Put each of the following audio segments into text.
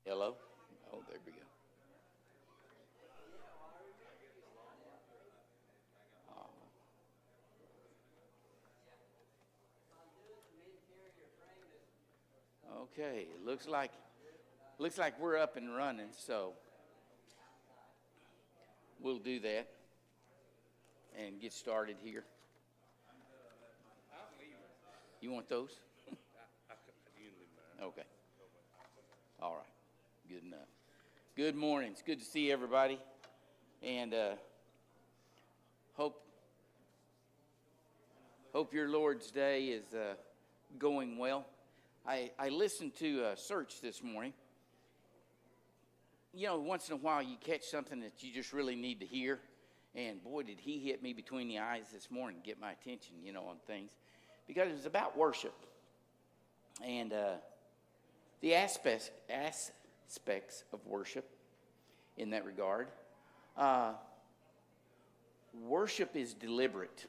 Hello? Oh, there we go. Okay, looks like we're up and running, so we'll do that and get started here. You want those? Okay. All right. Good enough. Good morning. It's good to see everybody, and hope your Lord's Day is going well. I listened to Search this morning. You know, once in a while you catch something that you just really need to hear, and boy, did he hit me between the eyes this morning, get my attention, on things, because it was about worship and the aspects of worship in that regard. Worship is deliberate.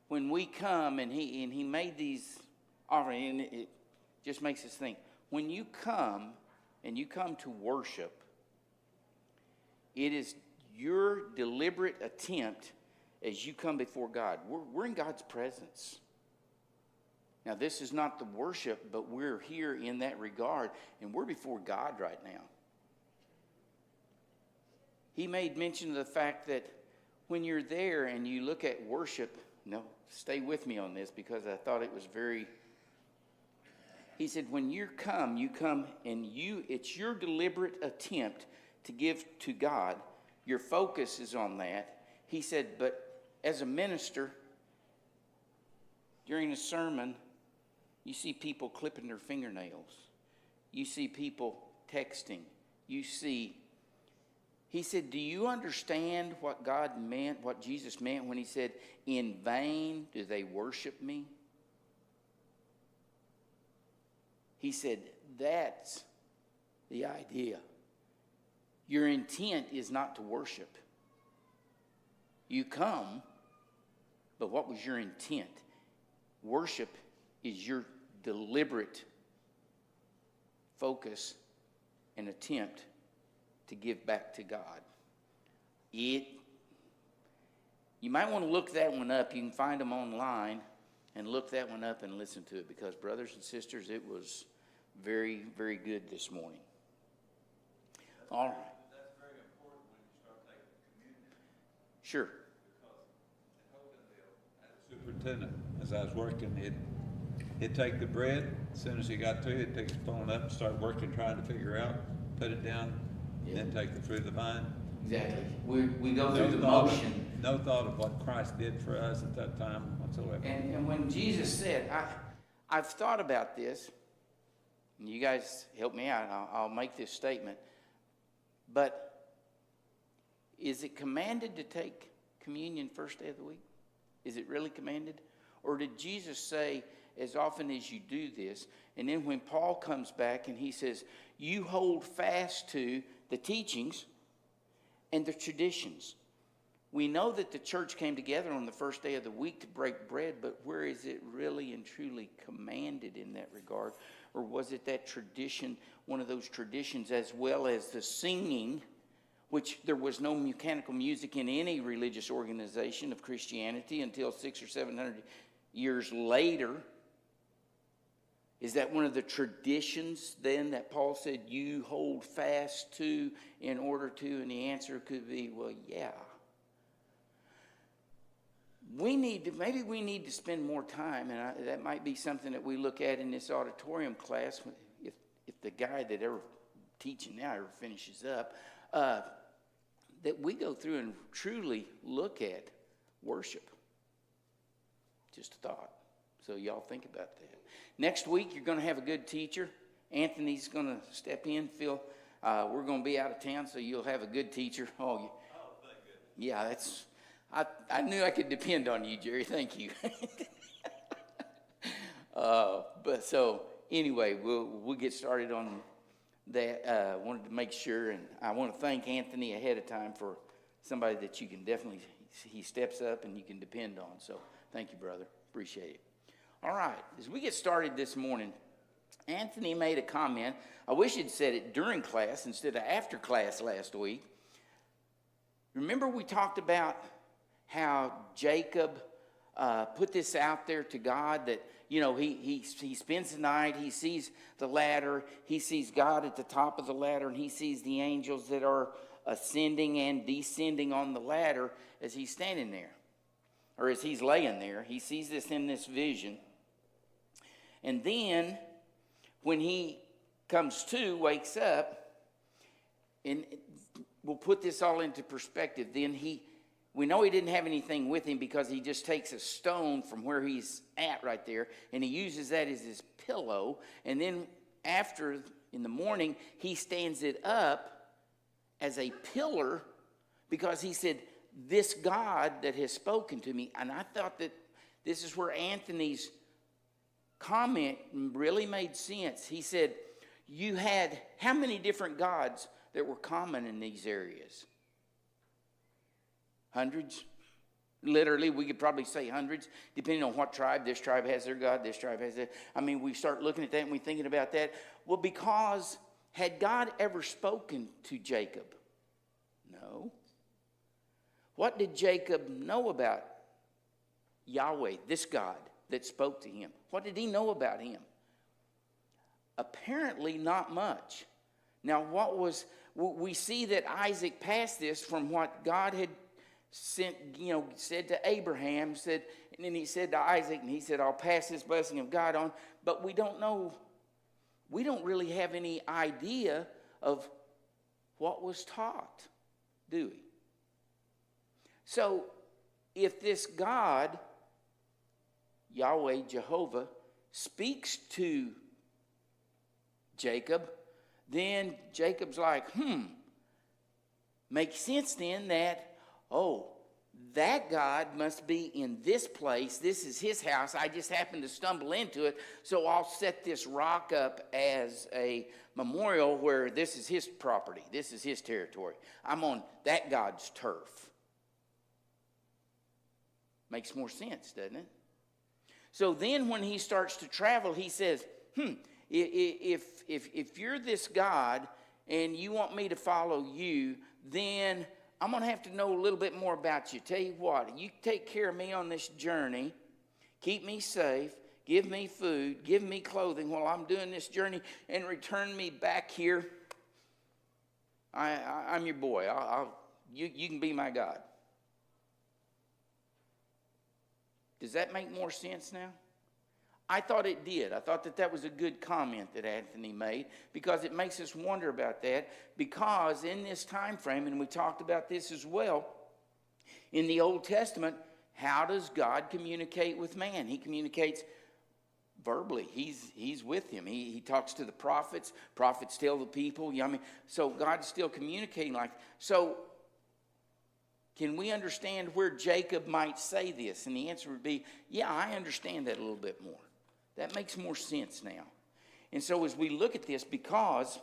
When we come, and he made these offerings, and it just makes us think, when you come and you come to worship, it is your deliberate attempt as you come before God. We're in God's presence. Now, this is not the worship, but we're here in that regard, and we're before God right now. He made mention of the fact that when you're there and you look at worship, stay with me on this because I thought it was very... He said, when you come and it's your deliberate attempt to give to God. Your focus is on that. He said, but as a minister, during a sermon, you see people clipping their fingernails. You see people texting. He said, do you understand what God meant, what Jesus meant when he said, in vain do they worship me? He said, that's the idea. Your intent is not to worship. You come, but what was your intent? Worship is your deliberate focus and attempt to give back to God. You might want to look that one up. You can find them online and look that one up and listen to it because, brothers and sisters, it was very, very good this morning. All right. That's very important when you start taking communion. Sure. Because in Hoganville, as a superintendent, as I was working, he'd take the bread. As soon as he got to it, he'd pick his phone up and start working, trying to figure out, put it down, then take the fruit of the vine. Exactly. We go through the motion. No thought of what Christ did for us at that time whatsoever. And when Jesus said, I've thought about this, and you guys help me out, I'll make this statement, but is it commanded to take communion first day of the week? Is it really commanded? Or did Jesus say, as often as you do this, and then when Paul comes back and he says, you hold fast to the teachings and the traditions. We know that the church came together on the first day of the week to break bread, but where is it really and truly commanded in that regard? Or was it that tradition, one of those traditions, as well as the singing, which there was no mechanical music in any religious organization of Christianity until 600 or 700 years later? Is that one of the traditions then that Paul said you hold fast to in order to? And the answer could be, well, yeah. Maybe we need to spend more time, and that might be something that we look at in this auditorium class if the guy that ever teaching now ever finishes up, that we go through and truly look at worship. Just a thought. So y'all think about that. Next week, you're going to have a good teacher. Anthony's going to step in. Phil, we're going to be out of town, so you'll have a good teacher. Thank goodness. Yeah, that's... I knew I could depend on you, Jerry. Thank you. But so anyway, we'll get started on that. Wanted to make sure, and I want to thank Anthony ahead of time for somebody that you can definitely, he steps up and you can depend on. So thank you, brother. Appreciate it. All right, as we get started this morning, Anthony made a comment. I wish he'd said it during class instead of after class last week. Remember we talked about how Jacob put this out there to God that, you know, he spends the night, he sees the ladder, he sees God at the top of the ladder, and he sees the angels that are ascending and descending on the ladder as he's standing there, or as he's laying there. He sees this in this vision. And then when he comes to, wakes up, and we'll put this all into perspective, then we know he didn't have anything with him because he just takes a stone from where he's at right there, and he uses that as his pillow. And then after, in the morning, he stands it up as a pillar because he said, this God that has spoken to me. And I thought that this is where Anthony's comment really made sense. He said, you had how many different gods that were common in these areas? Hundreds? Literally, we could probably say hundreds, depending on what tribe. This tribe has their God, this tribe has that. I mean, we start looking at that and we're thinking about that. Well, because had God ever spoken to Jacob? No. What did Jacob know about Yahweh, this God that spoke to him? What did he know about him? Apparently not much. Now, we see that Isaac passed this from what God had said to Abraham, and then he said to Isaac, and he said, I'll pass this blessing of God on. But we don't really have any idea of what was taught, do we? So, if this God, Yahweh, Jehovah, speaks to Jacob, then Jacob's like, makes sense then that, that God must be in this place. This is his house. I just happened to stumble into it, so I'll set this rock up as a memorial where this is his property. This is his territory. I'm on that God's turf. Makes more sense, doesn't it? So then when he starts to travel, he says, if you're this God and you want me to follow you, then I'm going to have to know a little bit more about you. Tell you what, you take care of me on this journey, keep me safe, give me food, give me clothing while I'm doing this journey, and return me back here. I'm your boy. You can be my God. Does that make more sense now? I thought it did. I thought that was a good comment that Anthony made because it makes us wonder about that, because in this time frame, and we talked about this as well, in the Old Testament, how does God communicate with man? He communicates verbally. He's with him. He talks to the prophets. Prophets tell the people. So God's still communicating like so. Can we understand where Jacob might say this? And the answer would be, yeah, I understand that a little bit more. That makes more sense now. And so as we look at this, because,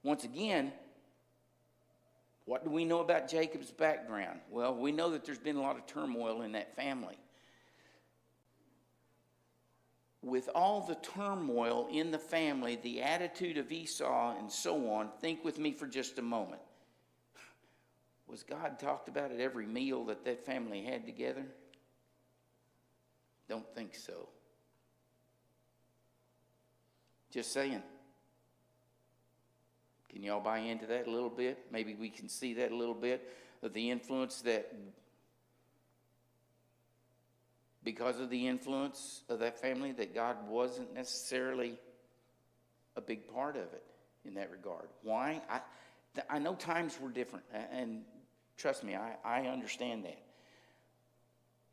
once again, what do we know about Jacob's background? Well, we know that there's been a lot of turmoil in that family. With all the turmoil in the family, the attitude of Esau and so on, think with me for just a moment. Was God talked about at every meal that family had together? Don't think so. Just saying. Can y'all buy into that a little bit? Maybe we can see that a little bit of the influence that, because of the influence of that family, that God wasn't necessarily a big part of it in that regard. Why? I know times were different, and trust me, I understand that.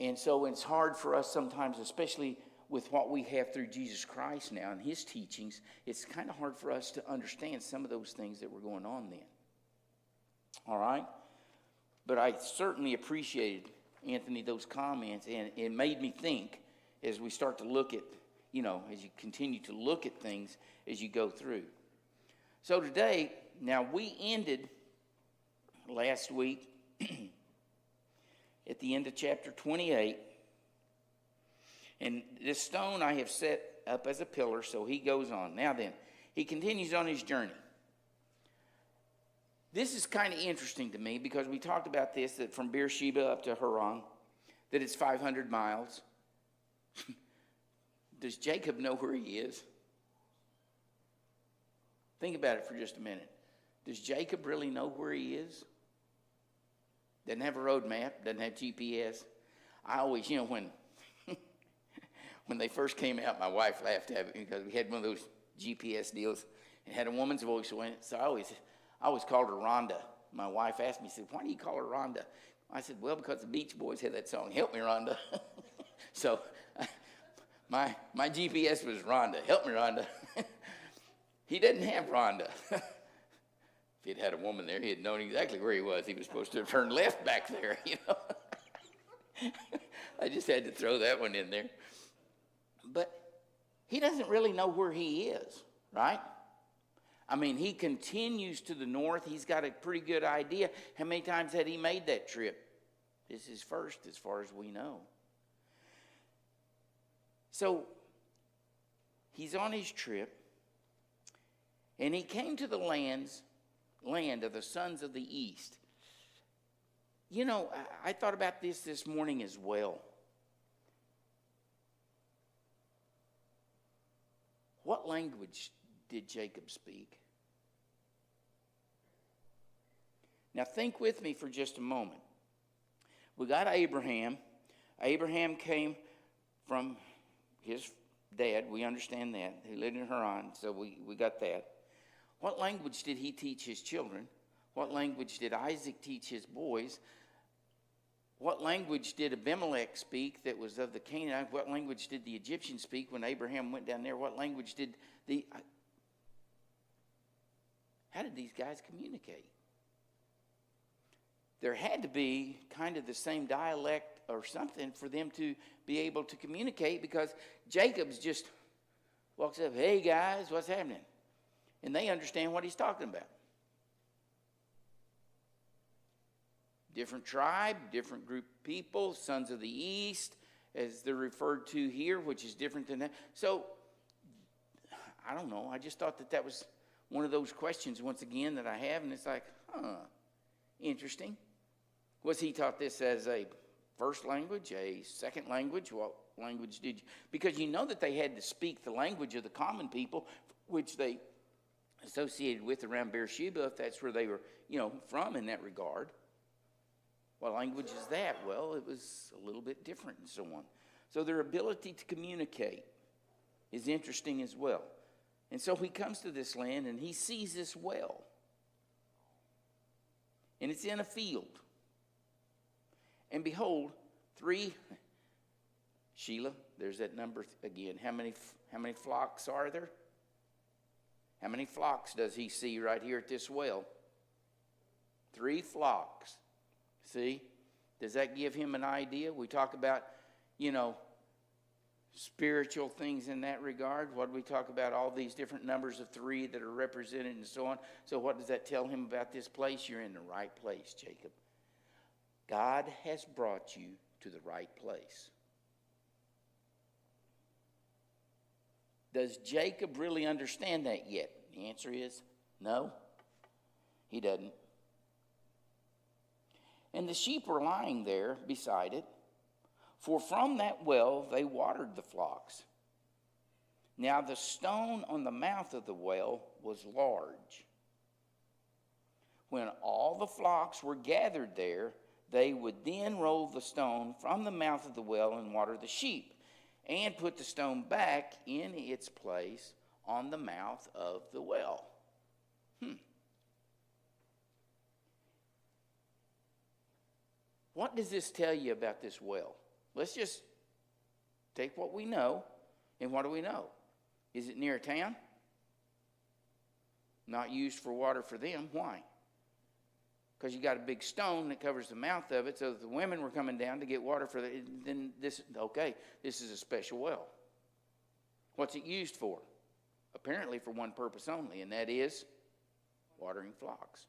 And so it's hard for us sometimes, especially with what we have through Jesus Christ now and his teachings, it's kind of hard for us to understand some of those things that were going on then. All right? But I certainly appreciated, Anthony, those comments, and it made me think as we start to look at, as you continue to look at things as you go through. So today, now we ended last week at the end of chapter 28. And this stone I have set up as a pillar, so he goes on. Now then, he continues on his journey. This is kind of interesting to me because we talked about this, that from Beersheba up to Haran, that it's 500 miles. Does Jacob know where he is? Think about it for just a minute. Does Jacob really know where he is? Doesn't have a road map, doesn't have GPS. I always, when when they first came out, my wife laughed at me because we had one of those GPS deals. It had a woman's voice in it, so I always called her Rhonda. My wife asked me, said, "Why do you call her Rhonda?" I said, "Well, because the Beach Boys had that song, 'Help Me, Rhonda.'" So my GPS was Rhonda. "Help me, Rhonda." He didn't have Rhonda. If he'd had a woman there, he'd known exactly where he was. He was supposed to have turned left back there, I just had to throw that one in there. But he doesn't really know where he is, right? I mean, he continues to the north. He's got a pretty good idea. How many times had he made that trip? This is first, as far as we know. So he's on his trip, and he came to the land of the sons of the east. I thought about this morning as well. What language did Jacob speak? Now think with me for just a moment. We got Abraham. Abraham came from his dad. We understand that. He lived in Haran, so we got that. What language did he teach his children? What language did Isaac teach his boys? What language did Abimelech speak that was of the Canaanite? What language did the Egyptians speak when Abraham went down there? What language did how did these guys communicate? There had to be kind of the same dialect or something for them to be able to communicate, because Jacob's just walks up, "Hey guys, what's happening?" And they understand what he's talking about. Different tribe, different group of people, sons of the east, as they're referred to here, which is different than that. So, I don't know. I just thought that was one of those questions, once again, that I have, and it's like, interesting. Was he taught this as a first language, a second language? What language did you? Because you know that they had to speak the language of the common people, which they associated with around Beersheba, if that's where they were, from in that regard. What language is that? Well, it was a little bit different and so on. So their ability to communicate is interesting as well. And so he comes to this land and he sees this well. And it's in a field. And behold, Sheila, there's that number again. How many flocks are there? How many flocks does he see right here at this well? 3 flocks. See? Does that give him an idea? We talk about, spiritual things in that regard. What do we talk about? All these different numbers of 3 that are represented and so on. So what does that tell him about this place? You're in the right place, Jacob. God has brought you to the right place. Does Jacob really understand that yet? The answer is no, he doesn't. And the sheep were lying there beside it, for from that well they watered the flocks. Now the stone on the mouth of the well was large. When all the flocks were gathered there, they would then roll the stone from the mouth of the well and water the sheep, and put the stone back in its place on the mouth of the well. What does this tell you about this well? Let's just take what we know, and what do we know? Is it near a town? Not used for water for them. Why? Because you got a big stone that covers the mouth of it, so if the women were coming down to get water for then this is a special well. What's it used for? Apparently for one purpose only, and that is watering flocks.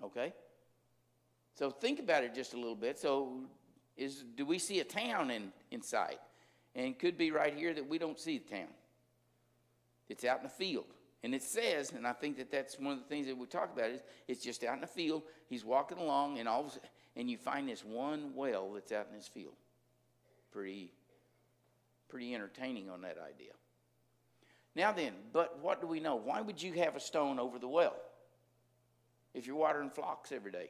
Okay? So think about it just a little bit. So do we see a town in sight? And it could be right here that we don't see the town. It's out in the field. And it says, and I think that that's one of the things that we talk about, is it's just out in the field. He's walking along, and all of a sudden, and you find this one well that's out in this field. Pretty entertaining on that idea. Now then, but what do we know? Why would you have a stone over the well if you're watering flocks every day?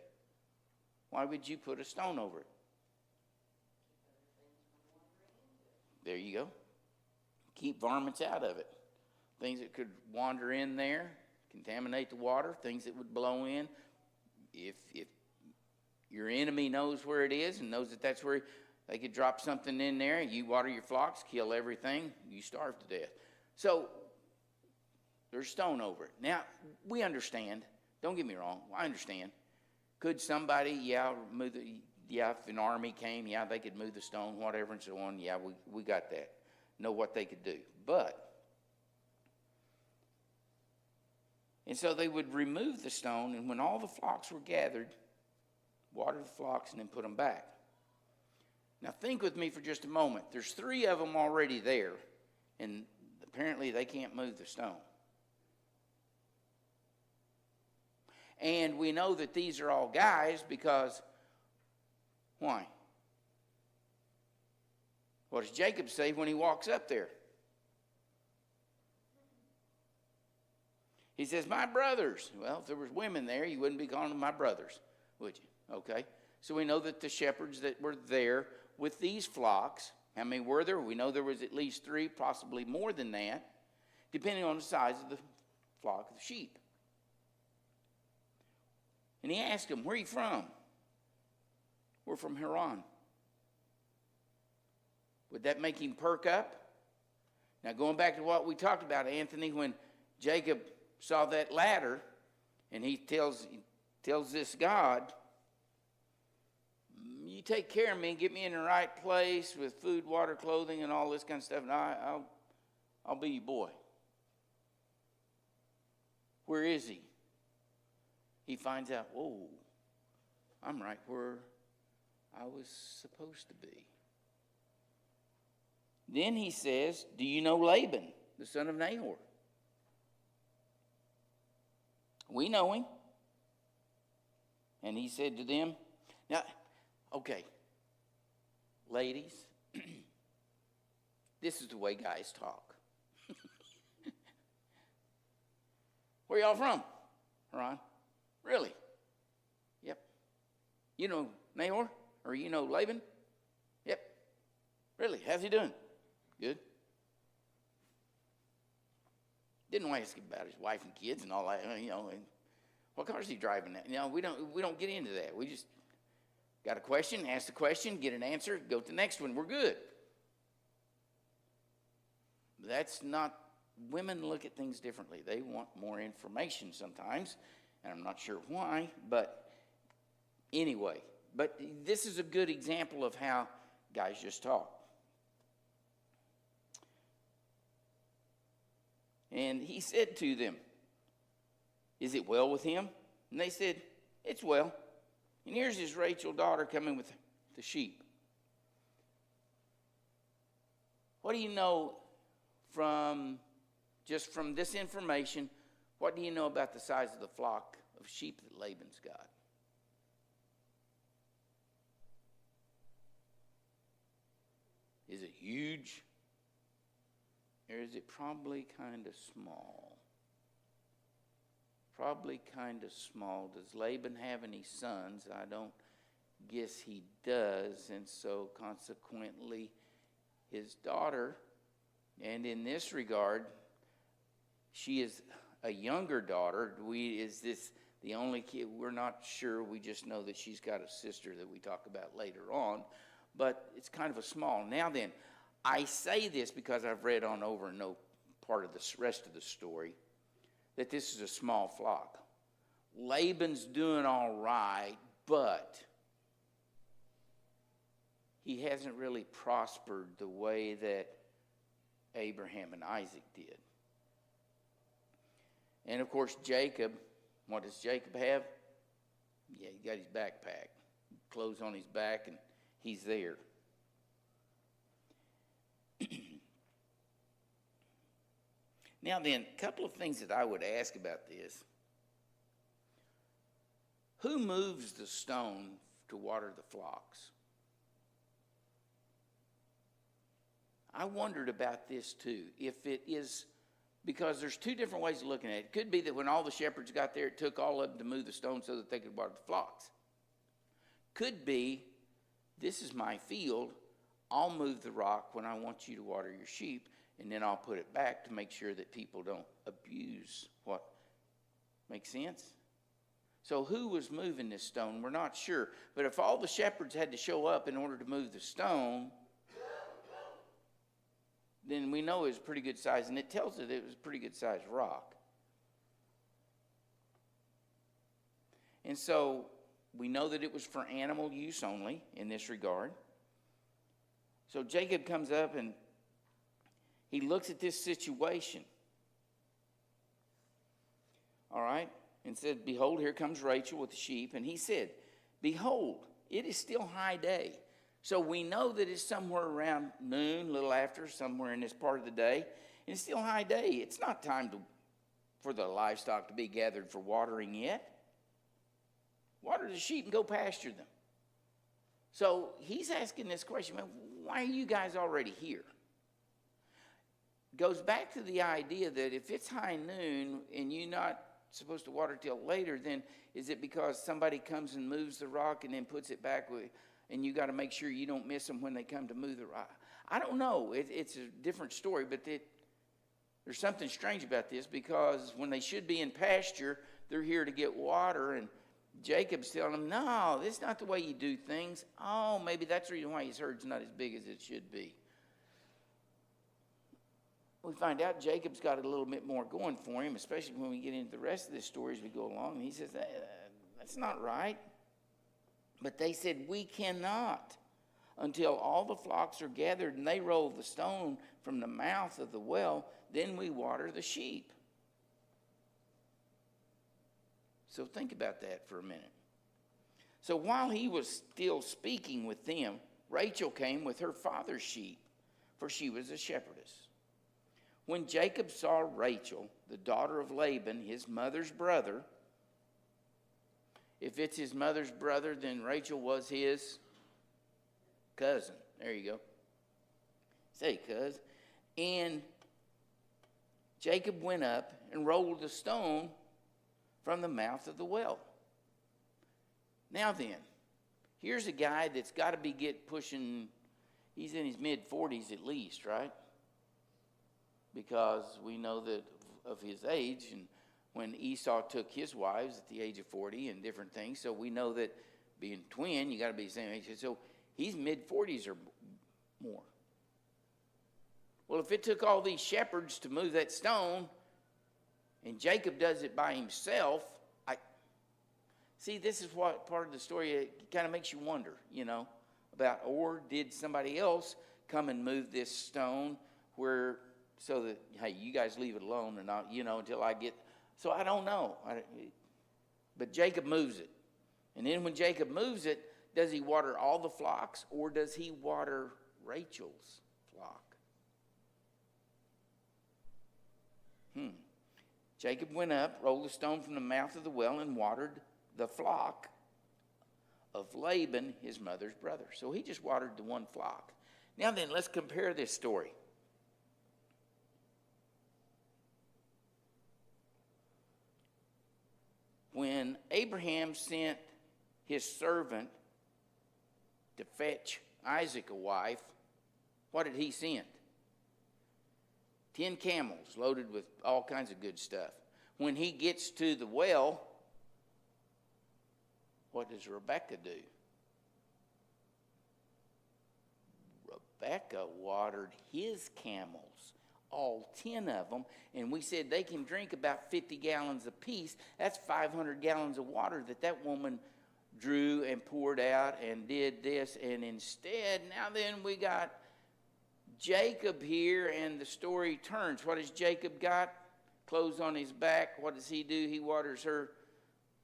Why would you put a stone over it? There you go. Keep varmints out of it. Things that could wander in there, contaminate the water, things that would blow in. If your enemy knows where it is and knows that that's where they could drop something in there, you water your flocks, kill everything, you starve to death. So there's stone over it. Now, we understand. Don't get me wrong. I understand. Could somebody, if an army came, they could move the stone, whatever, and so on. Yeah, we got that. Know what they could do. And so they would remove the stone, and when all the flocks were gathered, water the flocks and then put them back. Now think with me for just a moment. There's 3 of them already there, and apparently they can't move the stone. And we know that these are all guys because, why? What does Jacob say when he walks up there? He says, my brothers. Well, if there was women there, you wouldn't be calling them my brothers, would you? Okay. So we know that the shepherds that were there with these flocks, how many were there? We know there was at least 3, possibly more than that, depending on the size of the flock of sheep. And he asked them, where are you from? We're from Haran. Would that make him perk up? Now, going back to what we talked about, Anthony, when Jacob saw that ladder, and he tells this God, you take care of me and get me in the right place with food, water, clothing, and all this kind of stuff, and I'll be your boy. Where is he? He finds out, whoa, I'm right where I was supposed to be. Then he says, do you know Laban, the son of Nahor? We know him. And he said to them, now, okay, ladies, this is the way guys talk. Where y'all from, Ron? Really? Yep. You know Nahor? Or you know Laban? Yep. Really? How's he doing? Good. Didn't ask him about his wife and kids and all that, and what car is he driving now? We don't get into that. We just got a question, ask the question, get an answer, go to the next one. We're good. That's not, women look at things differently. They want more information sometimes, and I'm not sure why, but anyway. But this is a good example of how guys just talk. And he said to them, is it well with him? And they said, it's well. And here's his Rachel daughter coming with the sheep. What do you know from this information? What do you know about the size of the flock of sheep that Laban's got? Is it huge? Or is it probably kind of small? Probably kind of small. Does Laban have any sons? I don't guess he does. And so consequently, his daughter, and in this regard, she is a younger daughter. Is this the only kid? We're not sure. We just know that she's got a sister that we talk about later on. But it's kind of a small. Now then, I say this because I've read on over and no part of the rest of the story, that this is a small flock. Laban's doing all right, but he hasn't really prospered the way that Abraham and Isaac did. And of course, Jacob, what does Jacob have? Yeah, he got his backpack, clothes on his back, and he's there. Now then, a couple of things that I would ask about this. Who moves the stone to water the flocks? I wondered about this too. If it is, because there's two different ways of looking at it. It could be that when all the shepherds got there, it took all of them to move the stone so that they could water the flocks. Could be, this is my field, I'll move the rock when I want you to water your sheep, and then I'll put it back to make sure that people don't abuse what makes sense? So who was moving this stone? We're not sure. But if all the shepherds had to show up in order to move the stone, then we know it was pretty good size, and it tells us it was a pretty good sized rock. And so we know that it was for animal use only in this regard. So Jacob comes up and he looks at this situation. All right? And said, behold, here comes Rachel with the sheep. And he said, behold, it is still high day. So we know that it's somewhere around noon, a little after, somewhere in this part of the day. And it's still high day. It's not time for the livestock to be gathered for watering yet. Water the sheep and go pasture them. So he's asking this question, man, why are you guys already here? Goes back to the idea that if it's high noon and you're not supposed to water till later, then is it because somebody comes and moves the rock and then puts it back and you got to make sure you don't miss them when they come to move the rock? I don't know. It's a different story, but there's something strange about this, because when they should be in pasture, they're here to get water, and Jacob's telling them, no, this is not the way you do things. Oh, maybe that's the reason why his herd's not as big as it should be. We find out Jacob's got a little bit more going for him, especially when we get into the rest of this story as we go along. And he says, that's not right. But they said, we cannot until all the flocks are gathered and they roll the stone from the mouth of the well, then we water the sheep. So think about that for a minute. So while he was still speaking with them, Rachel came with her father's sheep, for she was a shepherdess. When Jacob saw Rachel, the daughter of Laban, his mother's brother, if it's his mother's brother, then Rachel was his cousin. There you go. Say, cuz. And Jacob went up and rolled the stone from the mouth of the well. Now then, here's a guy that's got to be pushing, he's in his mid-40s at least, right? Because we know that of his age, and when Esau took his wives at the age of 40 and different things, so we know that being twin, you got to be the same age. So he's mid-40s or more. Well, if it took all these shepherds to move that stone, and Jacob does it by himself, see, this is what part of the story, it kind of makes you wonder, about, or did somebody else come and move this stone so that, hey, you guys leave it alone and not, until I get, so I don't know. But Jacob moves it. And then when Jacob moves it, does he water all the flocks, or does he water Rachel's flock? Jacob went up, rolled the stone from the mouth of the well, and watered the flock of Laban, his mother's brother. So he just watered the one flock. Now then, let's compare this story. When Abraham sent his servant to fetch Isaac a wife, what did he send? 10 camels loaded with all kinds of good stuff. When he gets to the well, what does Rebekah do? Rebekah watered his camels, all 10 of them, and we said they can drink about 50 gallons apiece. That's 500 gallons of water that woman drew and poured out and did this. And instead, now then we got Jacob here, and the story turns. What has Jacob got? Clothes on his back. What does he do? He waters her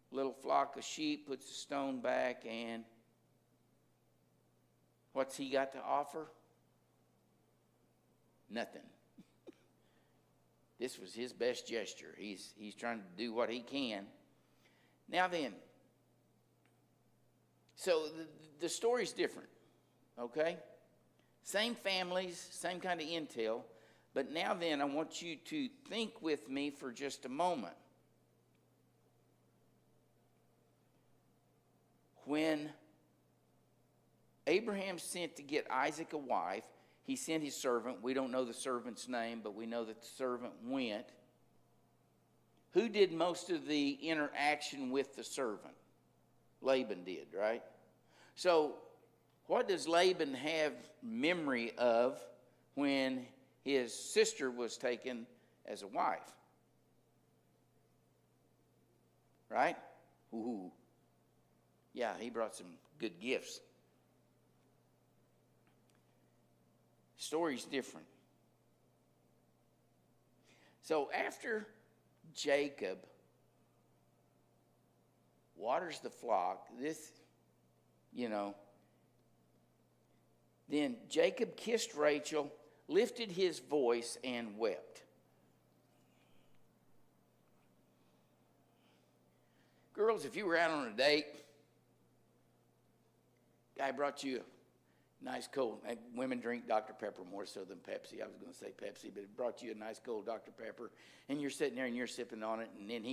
little flock of sheep, puts the stone back, and what's he got to offer? Nothing. This was his best gesture. He's trying to do what he can. Now then, so the story's different, okay? Same families, same kind of intel, but now then I want you to think with me for just a moment. When Abraham sent to get Isaac a wife, he sent his servant. We don't know the servant's name, but we know that the servant went. Who did most of the interaction with the servant? Laban did, right? So what does Laban have memory of when his sister was taken as a wife? Right? Ooh. Yeah, he brought some good gifts. Story's different. So after Jacob waters the flock, then Jacob kissed Rachel, lifted his voice, and wept. Girls, if you were out on a date, guy brought you a nice cold, women drink Dr. Pepper more so than Pepsi. I was going to say Pepsi, but it brought you a nice cold Dr. Pepper, and you're sitting there and you're sipping on it, and then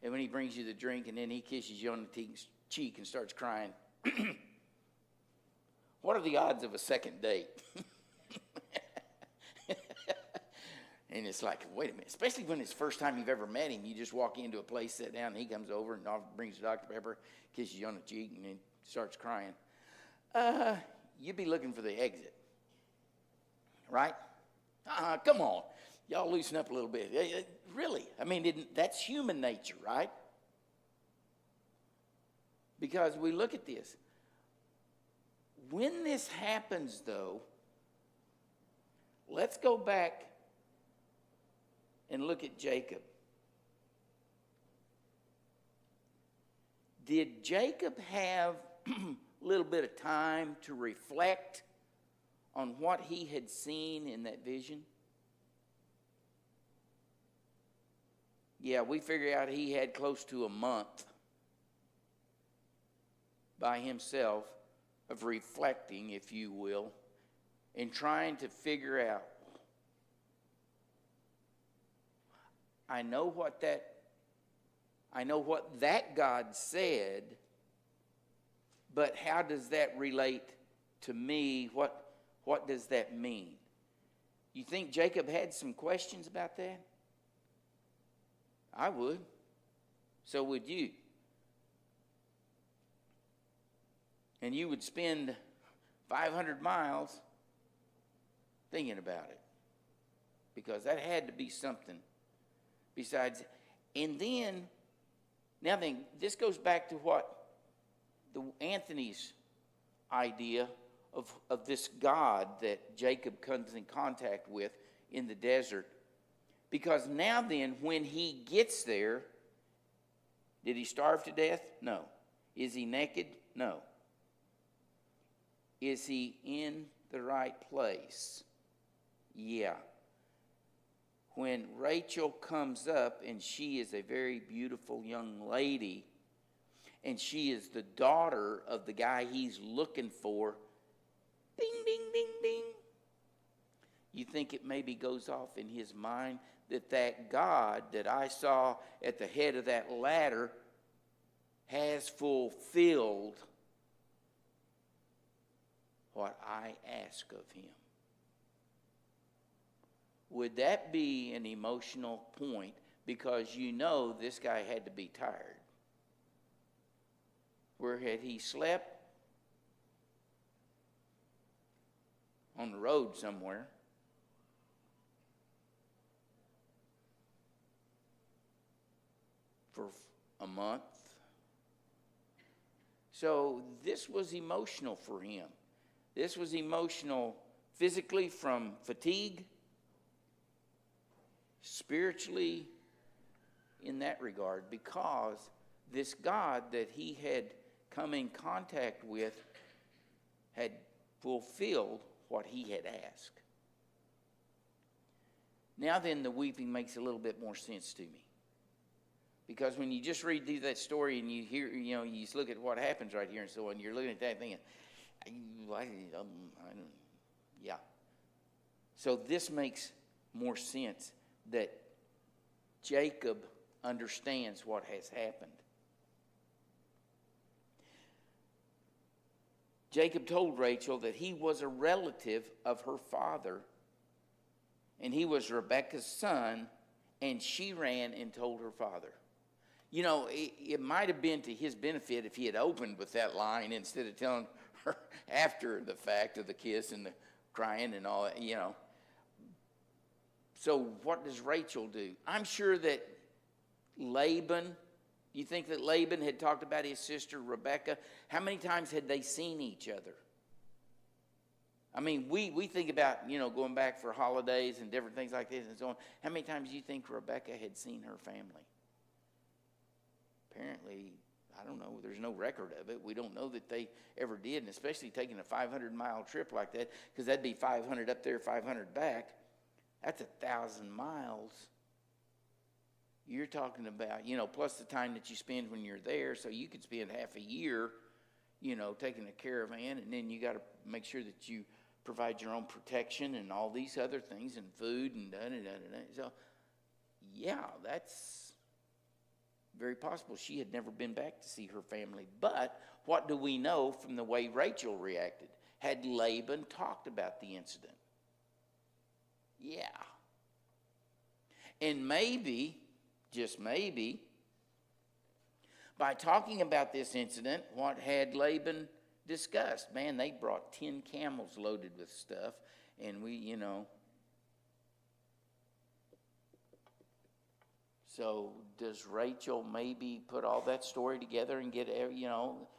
when he brings you the drink, and then he kisses you on the cheek and starts crying. What are the odds of a second date? And it's like, wait a minute, especially when it's the first time you've ever met him. You just walk into a place, sit down, and he comes over and brings you Dr. Pepper, kisses you on the cheek, and then starts crying. You'd be looking for the exit, right? Come on. Y'all loosen up a little bit. Really, I mean, that's human nature, right? Because we look at this. When this happens, though, let's go back and look at Jacob. Did Jacob have a little bit of time to reflect on what he had seen in that vision? Yeah, we figure out he had close to a month by himself of reflecting, if you will, and trying to figure out, I know what that God said, but how does that relate to me? What does that mean? You think Jacob had some questions about that? I would. So would you. And you would spend 500 miles thinking about it, because that had to be something besides. And then, now then, this goes back to what Anthony's idea of this God that Jacob comes in contact with in the desert. Because now then, when he gets there, did he starve to death? No. Is he naked? No. Is he in the right place? Yeah. When Rachel comes up, and she is a very beautiful young lady, and she is the daughter of the guy he's looking for, ding, ding, ding, ding. You think it maybe goes off in his mind that God that I saw at the head of that ladder has fulfilled what I ask of him. Would that be an emotional point? Because you know this guy had to be tired. Where had he slept? On the road somewhere. For a month. So this was emotional for him. This was emotional physically from fatigue, spiritually in that regard, because this God that he had come in contact with had fulfilled what he had asked. Now then, the weeping makes a little bit more sense to me. Because when you just read through that story and you hear, you just look at what happens right here and so on, you're looking at that thinking, yeah. So this makes more sense that Jacob understands what has happened. Jacob told Rachel that he was a relative of her father, and he was Rebekah's son, and she ran and told her father. It might have been to his benefit if he had opened with that line instead of telling her after the fact of the kiss and the crying and all that, So what does Rachel do? I'm sure that Laban, you think that Laban had talked about his sister Rebekah? How many times had they seen each other? I mean, we think about, going back for holidays and different things like this and so on. How many times do you think Rebekah had seen her family? Apparently, I don't know. There's no record of it. We don't know that they ever did, and especially taking a 500-mile trip like that, because that'd be 500 up there, 500 back. That's 1,000 miles. You're talking about, plus the time that you spend when you're there, so you could spend half a year, taking a caravan, and then you got to make sure that you provide your own protection and all these other things and food and da-da-da-da-da. So, yeah, that's very possible. She had never been back to see her family. But what do we know from the way Rachel reacted? Had Laban talked about the incident? Yeah. And maybe, just maybe, by talking about this incident, what had Laban discussed? Man, they brought 10 camels loaded with stuff, and we. So does Rachel maybe put all that story together and get,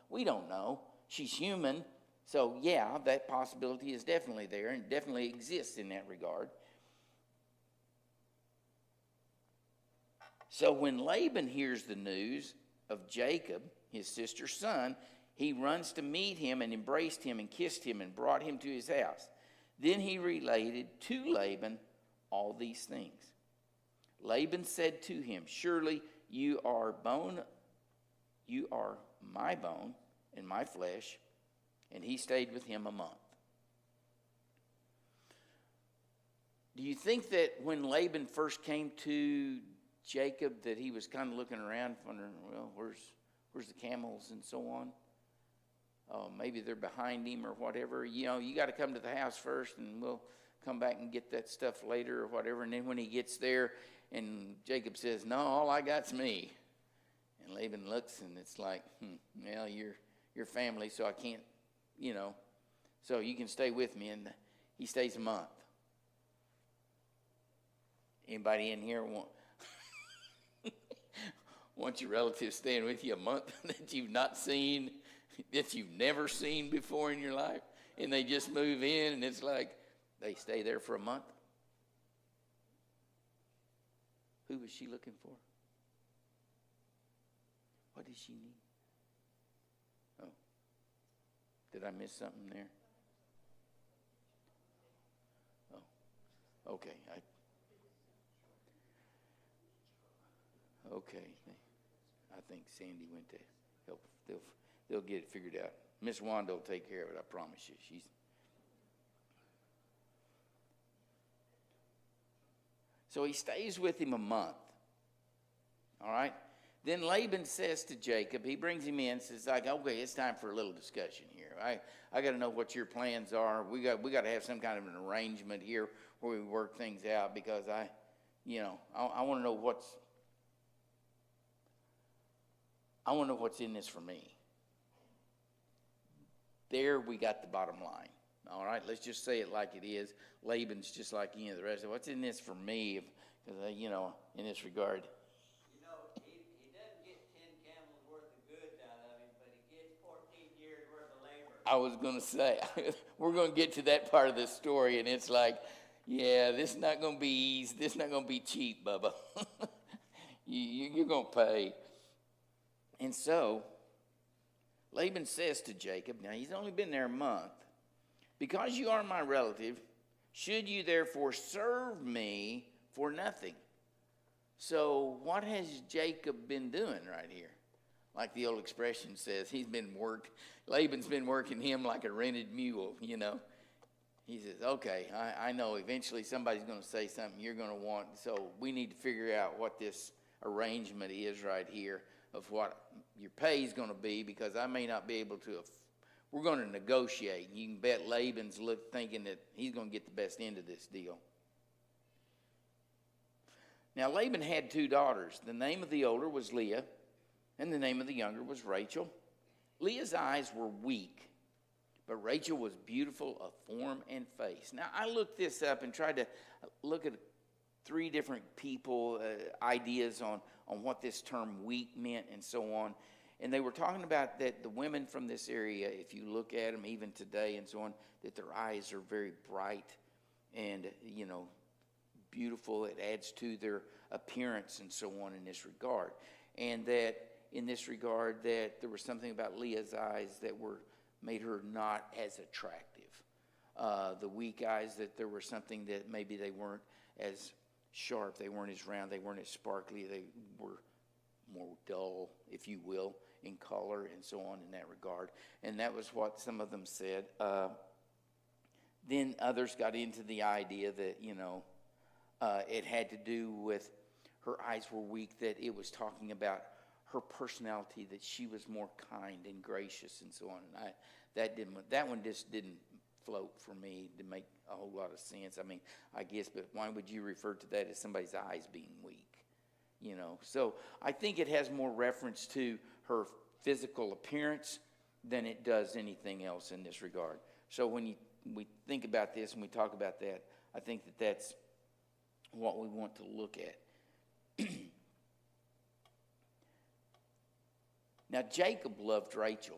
we don't know. She's human. So yeah, that possibility is definitely there and definitely exists in that regard. So when Laban hears the news of Jacob, his sister's son, he runs to meet him and embraced him and kissed him and brought him to his house. Then he related to Laban all these things. Laban said to him, "Surely you are my bone and my flesh." And he stayed with him a month. Do you think that when Laban first came to Jacob that he was kind of looking around wondering, well, where's the camels and so on? Maybe they're behind him or whatever. You got to come to the house first and we'll come back and get that stuff later or whatever. And then when he gets there, and Jacob says, "No, all I got's me." And Laban looks, and it's like, well, you're family, so I can't, so you can stay with me. And he stays a month. Anybody in here want your relatives staying with you a month that you've not seen, that you've never seen before in your life? And they just move in, and it's like they stay there for a month? Who was she looking for? What did she need? Oh, did I miss something there? Oh, okay. I think Sandy went to help. They'll get it figured out. Miss Wanda will take care of it. I promise you. So he stays with him a month. All right? Then Laban says to Jacob, he brings him in, says, like, okay, it's time for a little discussion here. I got to know what your plans are. We got to have some kind of an arrangement here where we work things out, because I want to know what's in this for me. There we got the bottom line. All right, let's just say it like it is. Laban's just like any of the rest of it. What's in this for me? Because, in this regard. He doesn't get 10 camels worth of goods out of him, but he gets 14 years worth of labor. I was going to say, we're going to get to that part of the story, and it's like, yeah, this is not going to be easy. This is not going to be cheap, Bubba. You're going to pay. And so, Laban says to Jacob, now he's only been there a month, "Because you are my relative, should you therefore serve me for nothing. So what has Jacob been doing right here? Like the old expression says, Laban's been working him like a rented mule, you know. He says, okay, I know eventually somebody's going to say something you're going to want, so we need to figure out what this arrangement is right here of what your pay is going to be, because I may not be able to. We're going to negotiate. You can bet Laban's thinking that he's going to get the best end of this deal. Now, Laban had 2 daughters. The name of the older was Leah, and the name of the younger was Rachel. Leah's eyes were weak, but Rachel was beautiful of form and face. Now, I looked this up and tried to look at 3 different people, ideas on what this term weak meant and so on. And they were talking about that the women from this area, if you look at them even today and so on, that their eyes are very bright and, you know, beautiful. It adds to their appearance and so on in this regard. And that in this regard, that there was something about Leah's eyes that made her not as attractive. The weak eyes, that there was something that maybe they weren't as sharp, they weren't as round, they weren't as sparkly, they were more dull, if you will, in color and so on in that regard. And that was what some of them said. Then others got into the idea that, you know, it had to do with her eyes were weak, that it was talking about her personality, that she was more kind and gracious and so on. And that one just didn't float for me to make a whole lot of sense. I mean, I guess, but why would you refer to that as somebody's eyes being weak? You know, so I think it has more reference to her physical appearance than it does anything else in this regard. So when we think about this and we talk about that, I think that that's what we want to look at. Now, Jacob loved Rachel.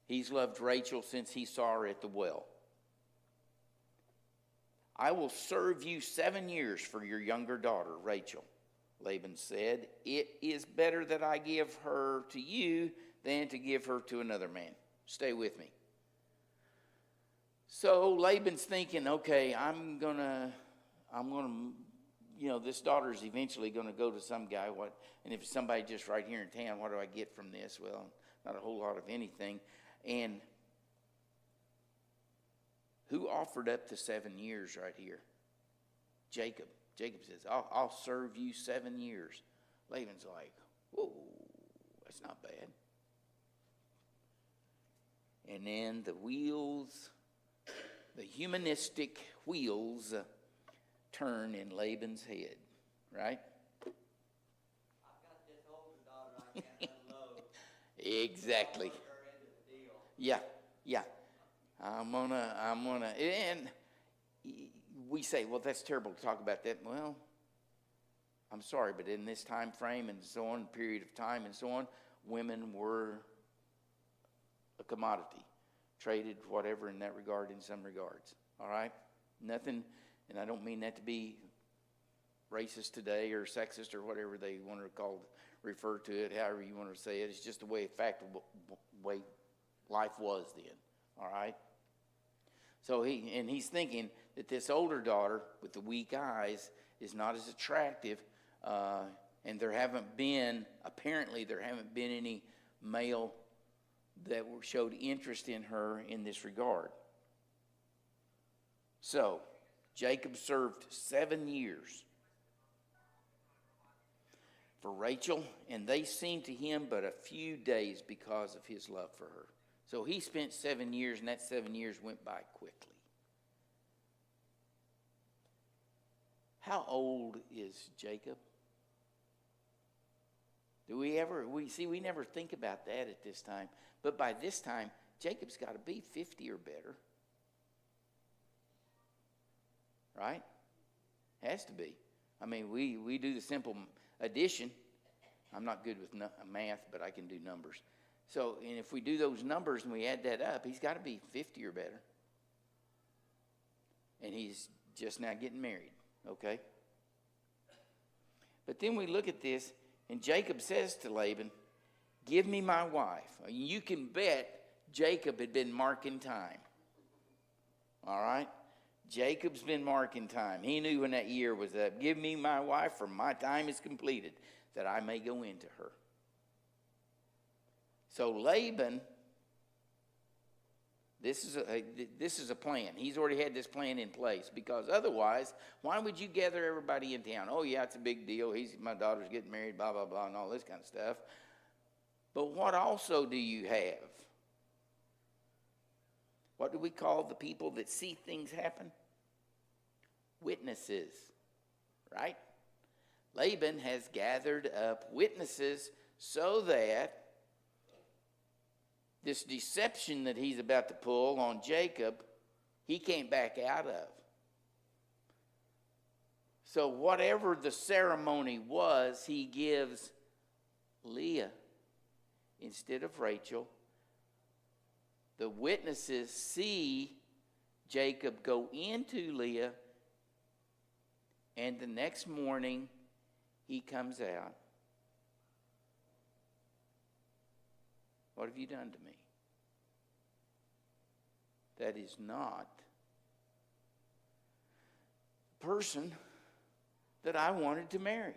He's loved Rachel since he saw her at the well. I will serve you 7 years for your younger daughter, Rachel, Laban said. It is better that I give her to you than to give her to another man. Stay with me. So Laban's thinking, okay, I'm gonna, you know, this daughter's eventually going to go to some guy. And if it's somebody just right here in town, what do I get from this? Well, not a whole lot of anything. And who offered up the 7 years right here? Jacob. Jacob says, I'll serve you 7 years. Laban's like, whoa, that's not bad. And then the humanistic wheels turn in Laban's head, right? I've got this older daughter I can't unload. Exactly. I'll work her into the deal. Yeah. I'm gonna, and we say, well, that's terrible to talk about that. Well, I'm sorry, but in this time frame and so on, period of time and so on, women were a commodity, traded, whatever in that regard, in some regards. All right? Nothing, and I don't mean that to be racist today or sexist or whatever they want to refer to it, however you want to say it. It's just the way, way life was then. All right? So he's thinking that this older daughter with the weak eyes is not as attractive, and apparently there haven't been any male that showed interest in her in this regard. So Jacob served 7 years for Rachel, and they seemed to him but a few days because of his love for her. So he spent 7 years, and that 7 years went by quickly. How old is Jacob? We never think about that at this time. But by this time, Jacob's got to be 50 or better. Right? Has to be. I mean, we do the simple addition. I'm not good with math, but I can do numbers. So, and if we do those numbers and we add that up, he's got to be 50 or better. And he's just now getting married, okay? But then we look at this, and Jacob says to Laban, give me my wife. You can bet Jacob had been marking time. All right? Jacob's been marking time. He knew when that year was up. Give me my wife, for my time is completed, that I may go into her. So Laban, this is a plan. He's already had this plan in place, because otherwise, why would you gather everybody in town? Oh yeah, it's a big deal. My daughter's getting married, blah, blah, blah, and all this kind of stuff. But what also do you have? What do we call the people that see things happen? Witnesses, right? Laban has gathered up witnesses so that this deception that he's about to pull on Jacob, he can't back out of. So whatever the ceremony was, he gives Leah instead of Rachel. The witnesses see Jacob go into Leah, and the next morning he comes out. What have you done to me? That is not the person that I wanted to marry.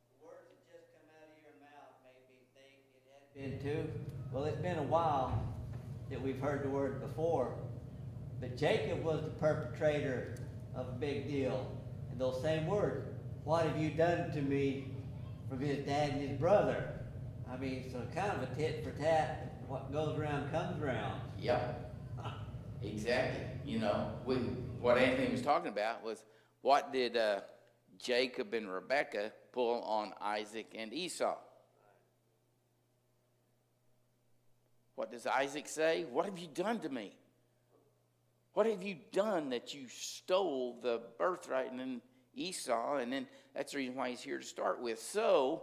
The words that just come out of your mouth made me think it had been too. Well, it's been a while that we've heard the word before, but Jacob was the perpetrator of a big deal. And those same words, what have you done to me, from his dad and his brother? I mean, so kind of a tit for tat. What goes around comes around. Yep. Exactly. You know, what Anthony was talking about was, what did Jacob and Rebekah pull on Isaac and Esau? What does Isaac say? What have you done to me? What have you done that you stole the birthright? And then Esau, and then that's the reason why he's here to start with. So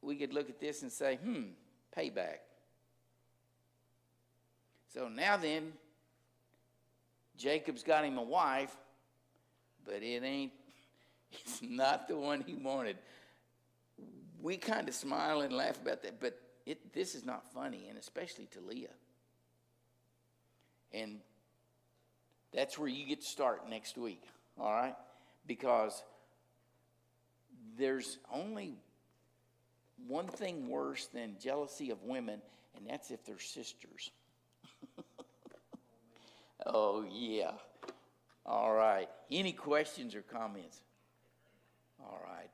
we could look at this and say, payback. So now then, Jacob's got him a wife, but it's not the one he wanted. We kind of smile and laugh about that, but this is not funny, and especially to Leah. And that's where you get to start next week, all right? Because there's only one thing worse than jealousy of women, and that's if they're sisters. Oh, yeah. All right. Any questions or comments? All right.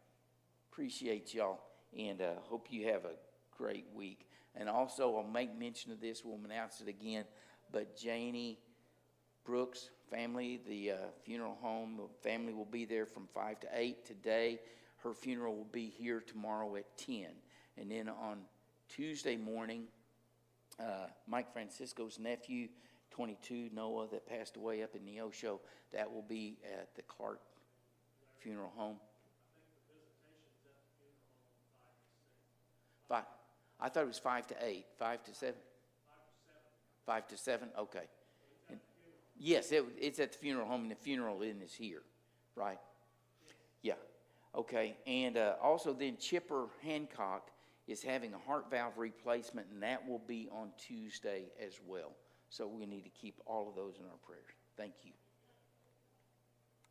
Appreciate y'all, and hope you have a great week. And also, I'll make mention of this. We'll announce it again. But Janie Brooks family, the funeral home family, will be there from 5 to 8 today. Her funeral will be here tomorrow at 10. And then on Tuesday morning, Mike Francisco's nephew, 22, Noah, that passed away up in Neosho, that will be at the Clark Funeral Home. I thought it was 5 to 8, 5 to 7? 5 to 7, okay. And yes, it's at the funeral home, and the funeral is here, right? Yeah, okay. And also then Chipper Hancock is having a heart valve replacement, and that will be on Tuesday as well. So we need to keep all of those in our prayers. Thank you.